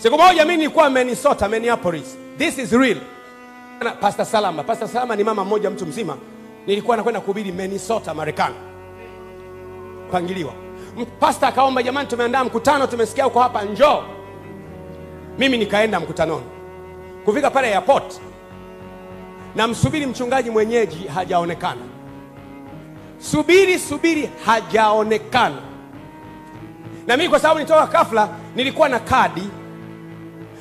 Siku moja mimi nilikuwa Minnesota, Minneapolis. This is real. Pastor Salama ni mama mmoja mtu mzima. Nilikuwa nakwenda kuhubiri Minnesota, Marekani. Pangiliwa. Pastor akaomba, jamani tumeandaa mkutano, tumesikia uko hapa, njoo. Mimi nikaenda mkutanoni. Kufika pale airport, na msubiri mchungaji mwenyeji hajaonekana. Subiri hajaonekana. Na mimi kwa sababu nitoka kafla, nilikuwa na kadi,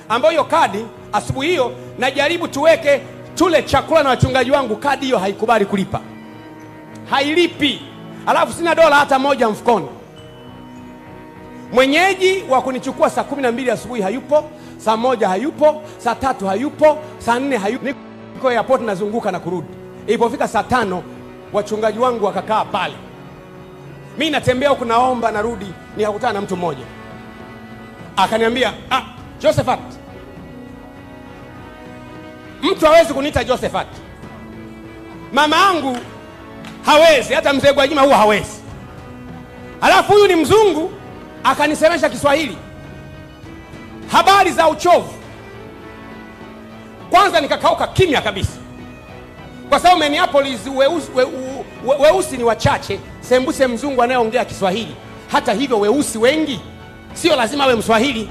ambayo hiyo kadi asubuhi hiyo najaribu tuweke tule chakula na wachungaji wangu, kadi hiyo haikubali kulipa. Hailipi. Alafu sina dola hata moja mfukoni. Mwenyeji wa kunichukua saa 12 asubuhi hayupo, saa 1 hayupo, saa 3 hayupo, saa 4 hayupo. Niko airport nazunguka na kurudi. Ilipofika saa 5 wachungaji wangu wakakaa pale. Mimi natembea huko naomba narudi, nikakutana na mtu mmoja. Akaniambia, Josephat. Mtu hawezi kuniita Josephat. Mama yangu hawezi, hata mzee Gwajima huwa hawezi. Alafu huyu ni mzungu akanisemesha Kiswahili. Habari za uchovu. Kwanza nikakauka kimya kabisa. Kwa sababu Minneapolis weusi ni wachache, sembuse mzungu anayeongea Kiswahili. Hata hivyo weusi wengi, sio lazima awe Mswahili.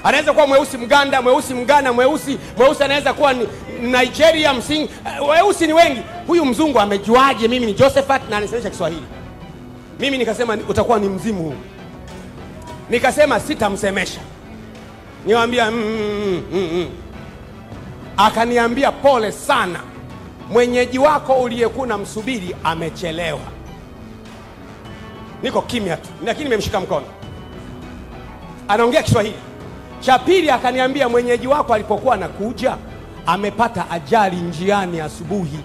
Anaweza kuwa mweusi Mganda, mweusi Mgana, mweusi anaweza kuwa Nigeria, msing. Weusi ni wengi. Huyu mzungu amejuaje mimi ni Josephat na anasemesha Kiswahili? Mimi nikasema utakuwa ni mzimu huu. Nikasema sitamsemesha. Niwaambia Akaniambia, pole sana, mwenyeji wako uliyekuna msubiri amechelewa. Niko kimya tu, lakini nimemshika mkono. Anaongea Kiswahili. Cha pili akaniambia, mwenyeji wako alipokuwa anakuja amepata ajali njiani asubuhi.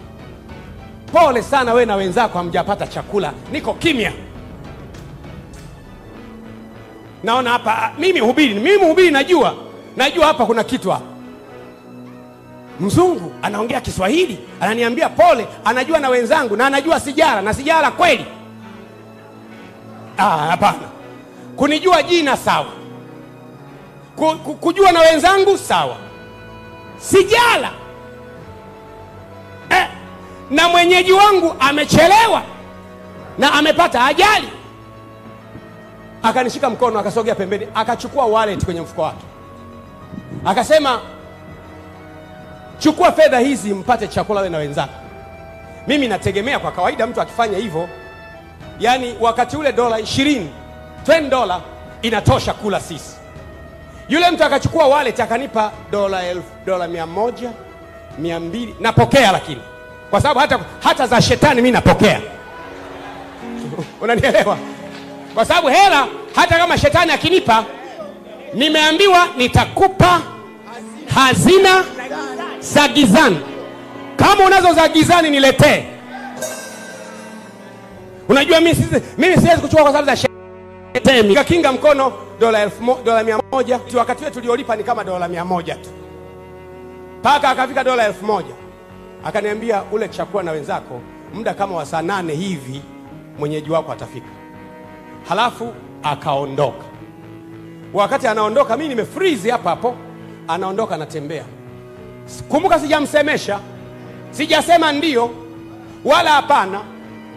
Pole sana, we na wenzako hamjapata chakula. Niko kimya. Naona hapa mimi mhubiri najua hapa kuna kitu hapa. Mzungu anaongea Kiswahili, ananiambia pole, anajua na wenzangu na anajua sijara kweli. Hapana. Kunijua jina sawa. Kujua na wenzangu sawa. Sijala. Na mwenyeji wangu amechelewa na amepata ajali. Akanishika mkono, akasogea pembeni, akachukua wallet kwenye mfuko wake. Akasema, chukua fedha hizi mpate chakula wewe na wenzako. Mimi nategemea kwa kawaida mtu akifanya hivyo, yani wakati ule $20 inatosha kula sisi. Yule mtu akachukua wallet akanipa $1,000, $100, $200. Napokea, lakini kwa sababu hata za shetani mimi napokea. Unanielewa? Kwa sababu hela hata kama shetani akinipa, nimeambiwa nitakupa hazina za gizani. Kama unazo za gizani niletee. Unajua mimi siwezi kuchukua kwa sababu za shetani. Nikakinga mkono $100. Wakati wetu tuliolipa ni kama $100 tu. Paka akafika $1,000. Akaniambia, ule chakula na wenzako, muda kama wa saa 8 hivi mwenyeji wako atafika. Halafu akaondoka. Wakati anaondoka mimi nimefreeze hapo. Anaondoka, anatembea. Kumbuka sijamsemesha. Sijasema ndio wala hapana.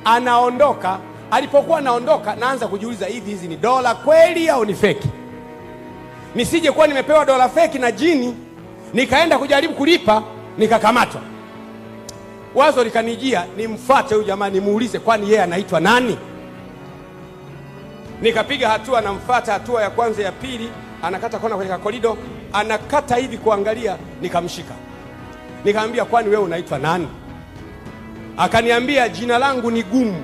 Anaondoka. Alipokuwa anaondoka naanza kujiuliza, hizi ni dola kweli au ni feki? Nisije kuwa nimepewa dola feki na jini nikaenda kujaribu kulipa nikakamatwa. Wazo likanijia, nimfuate huyu jamaa nimuulize kwani yeye anaitwa nani? Nikapiga hatua, namfuata, hatua ya kwanza, ya pili, anakata kona kwenye korido, anakata hivi kuangalia, nikamshika. Nikamwambia, kwani wewe unaitwa nani? Akaniambia, jina langu ni Gumu.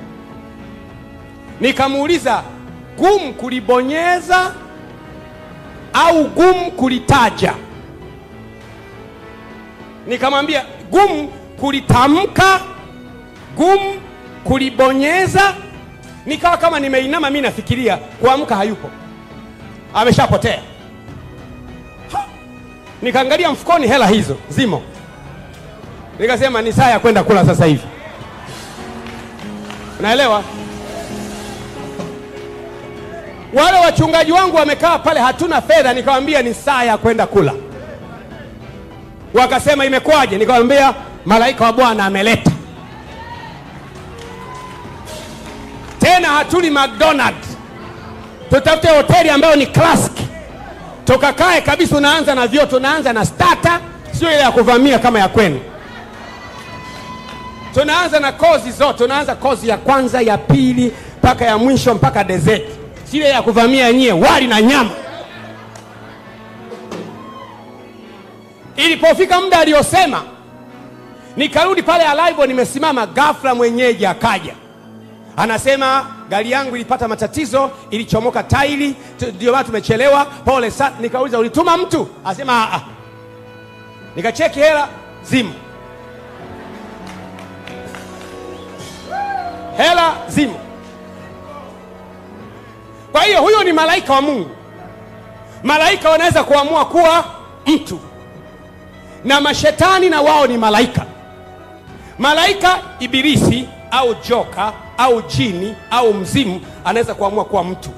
Nikamuuliza, gumu kulibonyeza au gumu kulitaja? Nikamwambia, gumu kulitamka, gumu kulibonyeza. Nikawa kama nimeinama mimi nafikiria, kuamka hayupo, ameshapotea. Nikaangalia mfukoni, hela hizo zimo. Nikasema ni saa ya kwenda kula sasa hivi. Unaelewa? Wale wachungaji wangu wamekaa pale, hatuna fedha. Nikamwambia ni saa ya kwenda kula. Wakasema imekwaje? Nikamwambia malaika wa Bwana ameleta. Tena hatuli McDonald's, tutafute hoteli ambayo ni classic, tukakae kabisa. Unaanza na vyote, unaanza na starter, sio ile ya kuvamia kama ya kwenu. Tunaanza na kozi zote, tunaanza kozi ya kwanza, ya pili, mpaka ya mwisho, mpaka dessert. Sile ya kuvamia nyie, wali na nyama. Ilipofika muda aliyosema, nikarudi pale Alive, nimesimama, ghafla mwenyeji akaja. Anasema gari yangu ilipata matatizo, ilichomoka tairi, ndio maana tumechelewa, pole sana. Nikauliza ulituma mtu? Asema a. Nikacheki hela, zimo. Hela zimo. Kwa hiyo huyo ni malaika wa Mungu. Malaika wanaweza kuamua kuwa mtu, na mashetani na wao ni malaika. Malaika Ibilisi au joka au jini au mzimu anaweza kuamua kuwa mtu.